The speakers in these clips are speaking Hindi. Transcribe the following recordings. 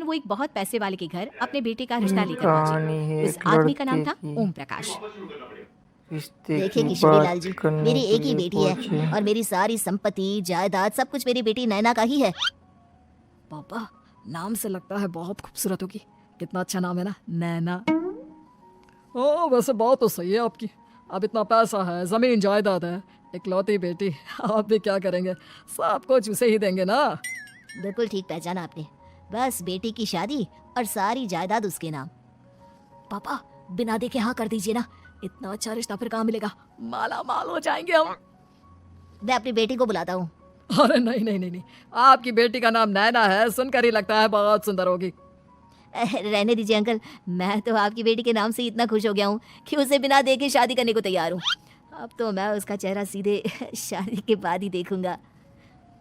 वो एक बहुत पैसे वाले के घर अपने बेटे का रिश्ता लेकर कहानी पहुंची। है उस एक आदमी का नाम लड़के था की। ओम प्रकाश। रिश्ते देखिए की किशोरी लाल बात जी, करने मेरी के एक ही लिए बेटी है पहुंचे। और मेरी सारी संपत्ति जायदाद सब कुछ मेरी बेटी नैना का ही है। पापा, नाम से लगता है बहुत खूबसूरत होगी। कितना अच्छा नाम है ना, नैना। ओ, वैसे बात तो सही है आपकी। अब इतना पैसा है, जमीन जायदाद है, इकलौती बेटी, आप भी क्या करेंगे? सब कुछ उसे ही देंगे ना। बिल्कुल ठीक पहचाना आपने। बस बेटी की शादी और सारी जायदाद उसके नाम। पापा, बिना देखे हाँ कर दीजिए ना। इतना अच्छा रिश्ता फिर कहाँ मिलेगा? माला माल हो जाएंगे हम। मैं अपनी बेटी को बुलाता हूँ। अरे नहीं नहीं नहीं नहीं, आपकी बेटी का नाम नैना है, सुनकर ही लगता है बहुत सुंदर होगी। रहने दीजिए अंकल, मैं तो आपकी बेटी के नाम से इतना खुश हो गया हूँ कि उसे बिना देखे शादी करने को तैयार हूँ। अब तो मैं उसका चेहरा सीधे शादी के बाद ही देखूंगा।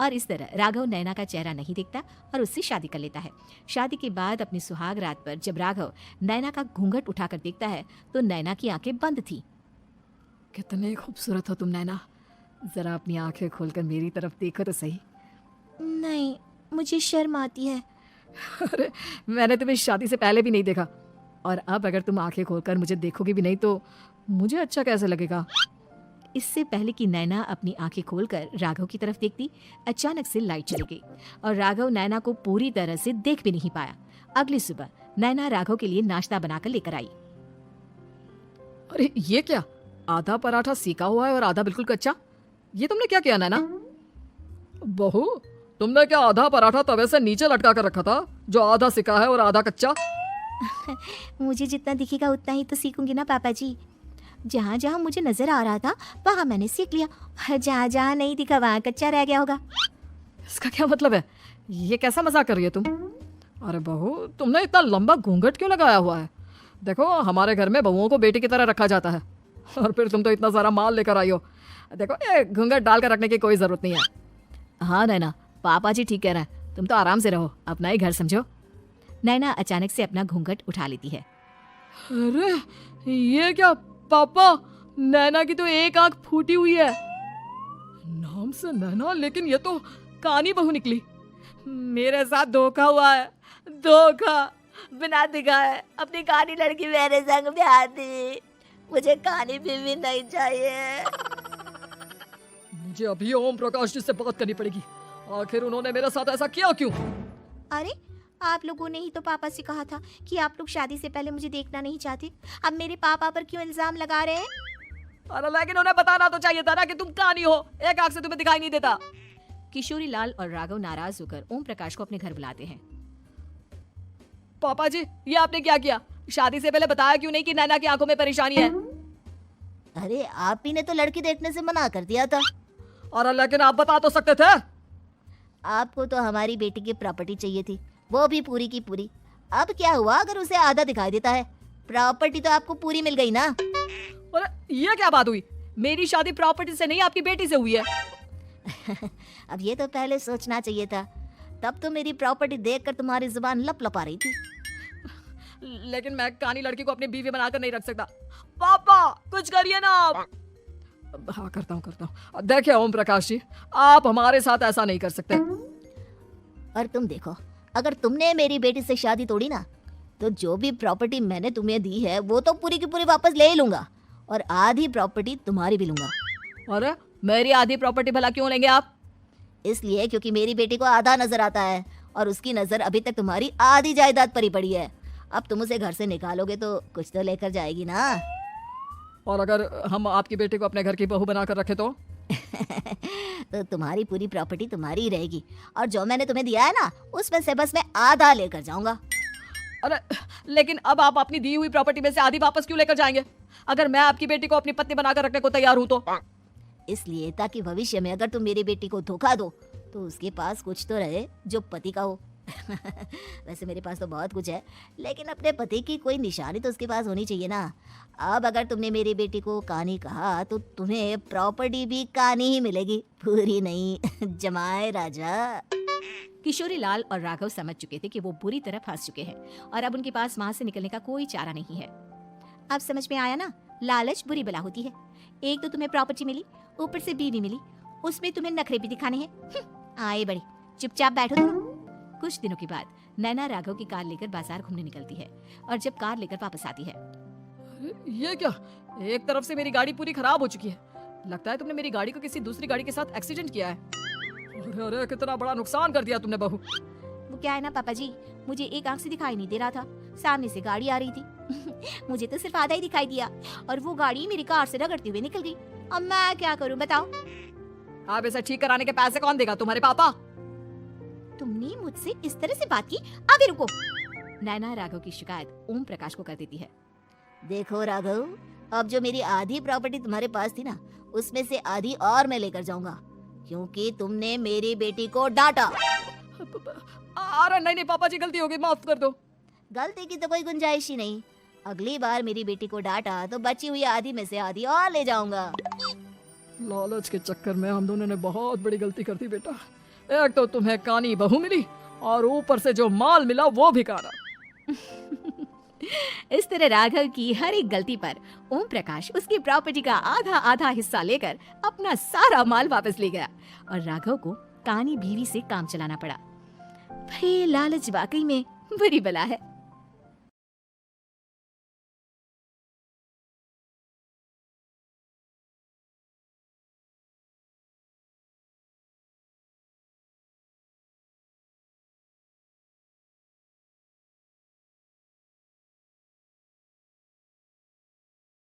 और इस तरह राघव नैना का चेहरा नहीं देखता और उससे शादी कर लेता है। शादी के बाद अपनी सुहाग रात पर जब राघव नैना का घूंघट उठाकर देखता है तो नैना की आंखें बंद थी। कितने खूबसूरत हो तुम नैना, जरा अपनी आंखें खोलकर मेरी तरफ देखो तो सही। नहीं, मुझे शर्म आती है। अरे, मैंने तुम्हें शादी से पहले भी नहीं देखा, और अब अगर तुम आंखें खोलकर मुझे देखोगी भी नहीं तो मुझे अच्छा कैसे लगेगा? इससे पहले कि नैना अपनी आंखें खोलकर राघव की तरफ देखती, अचानक से लाइट चली गई और राघव नैना को पूरी तरह से देख भी नहीं पाया। अगली सुबह नैना राघव के लिए नाश्ता बनाकर लेकर आई। अरे ये क्या, आधा पराठा सेका हुआ है और आधा बिल्कुल कच्चा। ये तुमने क्या किया नैना? बहू, तुमने क्या आधा पराठा तवे से नीचे लटका कर रखा था, जो आधा सेका है और आधा कच्चा? मुझे जितना दिखेगा उतना ही तो सीखूंगी ना पापा जी। जहाँ जहाँ मुझे नजर आ रहा था वहाँ मैंने सीख लिया, जहाँ जहाँ नहीं दिखा वहाँ कच्चा रह गया होगा। इसका क्या मतलब है? ये कैसा मजाक कर रही है तुम? अरे बहू, तुमने इतना लंबा घूंघट क्यों लगाया हुआ है? देखो, हमारे घर में बहुओं को बेटी की तरह रखा जाता है, और फिर तुम तो इतना सारा माल लेकर आई हो। देखो, ये घूंघट डालकर रखने की कोई जरूरत नहीं है। हाँ नैना, पापा जी ठीक कह रहे हैं, तुम तो आराम से रहो, अपना ही घर समझो। नैना अचानक से अपना घूंघट उठा लेती है। अरे ये क्या पापा, नैना की तो एक आंख फूटी हुई है। नाम से नैना, लेकिन ये तो कानी बहू निकली। मेरे साथ धोखा हुआ है, धोखा। बिना दिखाए अपनी कानी लड़की मेरे संग ब्याह दी। मुझे कानी बीवी नहीं चाहिए। मुझे अभी ओम प्रकाश जी से बात करनी पड़ेगी। आखिर उन्होंने मेरे साथ ऐसा किया क्यों? अरे, आप लोगों ने ही तो पापा से कहा था कि आप लोग शादी से पहले मुझे देखना नहीं चाहते। अब मेरे पापा पर क्यों इल्जाम लगा रहे हैं? अरे लेकिन उन्हें बताना तो चाहिए था ना कि तुम कानी हो, एक आंख से तुम्हें दिखाई नहीं देता। किशोरी लाल और राघव नाराज होकर ओम प्रकाश को अपने घर बुलाते हैं। पापा जी, ये आपने क्या किया? शादी से पहले बताया क्यों नहीं कि नैना की आंखों में परेशानी है? अरे आप ही ने तो लड़की देखने से मना कर दिया था। अरे लेकिन आप बता तो सकते थे। आपको तो हमारी बेटी की प्रॉपर्टी चाहिए थी, वो भी पूरी की पूरी। अब क्या हुआ अगर उसे आधा दिखाई देता है? प्रॉपर्टी तो आपको पूरी मिल गई ना। अरे ये क्या बात हुई? मेरी शादी प्रॉपर्टी से नहीं, आपकी बेटी से हुई है। अब ये तो पहले सोचना चाहिए था, तब तो मेरी प्रॉपर्टी देखकर तुम्हारी जुबान लप लपा रही थी। लेकिन मैं कानी लड़की को अपनी बीवी बनाकर नहीं रख सकता। पापा, कुछ करिए ना आप। हाँ, करता हूँ। देखिए ओम प्रकाश जी, आप हमारे साथ ऐसा नहीं कर सकते। और तुम देखो, अगर तुमने मेरी बेटी से शादी तोड़ी ना, तो जो भी प्रॉपर्टी मैंने तुम्हें दी है वो तो पूरी की पूरी वापस ले ही लूंगा, और आधी प्रॉपर्टी तुम्हारी भी लूंगा। अरे मेरी आधी प्रॉपर्टी भला क्यों लेंगे आप? इसलिए क्योंकि मेरी बेटी को आधा नजर आता है और उसकी नजर अभी तक तुम्हारी आधी जायदाद पर ही पड़ी है। अब तुम उसे घर से निकालोगे तो कुछ तो लेकर जाएगी ना। और अगर हम आपकी बेटी को अपने घर की बहू बनाकर रखे तो? तो तुम्हारी पूरी प्रॉपर्टी तुम्हारी ही रहेगी, और जो मैंने तुम्हें दिया है ना, उसमें से बस मैं आधा लेकर जाऊंगा। अरे लेकिन अब आप अपनी दी हुई प्रॉपर्टी में से आधी वापस क्यों लेकर जाएंगे? अगर मैं आपकी बेटी को अपनी पत्नी बनाकर रखने को तैयार हूं तो? इसलिए ताकि भविष्य में अगर तुम मेरी बेटी को धोखा दो तो उसके पास कुछ तो रहे जो पति का हो। वैसे मेरे पास तो बहुत कुछ है, लेकिन अपने पति की कोई निशानी तो उसके पास होनी चाहिए ना। अब अगर तुमने मेरी बेटी को कानी कहा तो तुम्हें प्रॉपर्टी भी कानी ही मिलेगी, पूरी नहीं। जमाए राजा। किशोरी लाल और राघव समझ चुके थे कि वो बुरी तरह फंस चुके हैं और अब उनके पास वहां से निकलने का कोई चारा नहीं है। अब समझ में आया ना, लालच बुरी बला होती है। एक तो तुम्हें प्रॉपर्टी मिली, ऊपर से बीवी मिली, उसमें तुम्हें नखरे भी दिखाने हैं। आए बड़े, चुपचाप बैठो तुम। कुछ दिनों के बाद नैना राघव की कार लेकर बाजार घूमने निकलती है और जब कार लेकर वापस आती है, अरे ये क्या, एक तरफ से मेरी गाड़ी पूरी खराब हो चुकी है। लगता है तुमने मेरी गाड़ी को किसी दूसरी गाड़ी के साथ एक्सीडेंट किया है। अरे अरे कितना बड़ा नुकसान कर दिया तुमने बहू। वो क्या है ना पापा जी, मुझे एक आंख से दिखाई नहीं दे रहा था, सामने से गाड़ी आ रही थी। मुझे तो सिर्फ आधा ही दिखाई दिया और वो गाड़ी मेरी कार से रगड़ते हुए निकल गई। अब मैं क्या करूं बताओ? अब इसे ठीक कराने के पैसे कौन देगा, तुम्हारे पापा? तुमने मुझसे इस तरह से बात की? अभी रुको। नैना राघव की शिकायत ओम प्रकाश को कर देती है। देखो राघव, अब जो मेरी आधी प्रॉपर्टी तुम्हारे पास थी ना, उसमें से आधी और मैं लेकर जाऊंगा, क्योंकि तुमने मेरी बेटी को डांटा। अरे नहीं नहीं पापा जी, गलती हो गई, माफ कर दो। गलती की तो कोई गुंजाइश ही नहीं। अगली बार मेरी बेटी को डांटा तो बची हुई आधी में से आधी और ले जाऊंगा। लालच के चक्कर में हम दोनों ने बहुत बड़ी गलती कर दी बेटा। एक तो तुम्हें कानी बहू मिली और ऊपर से जो माल मिला वो भी काना। इस तरह राघव की हर एक गलती पर ओम प्रकाश उसकी प्रॉपर्टी का आधा आधा हिस्सा लेकर अपना सारा माल वापस ले गया और राघव को कानी बीवी से काम चलाना पड़ा। भाई लालच वाकई में बुरी बला है।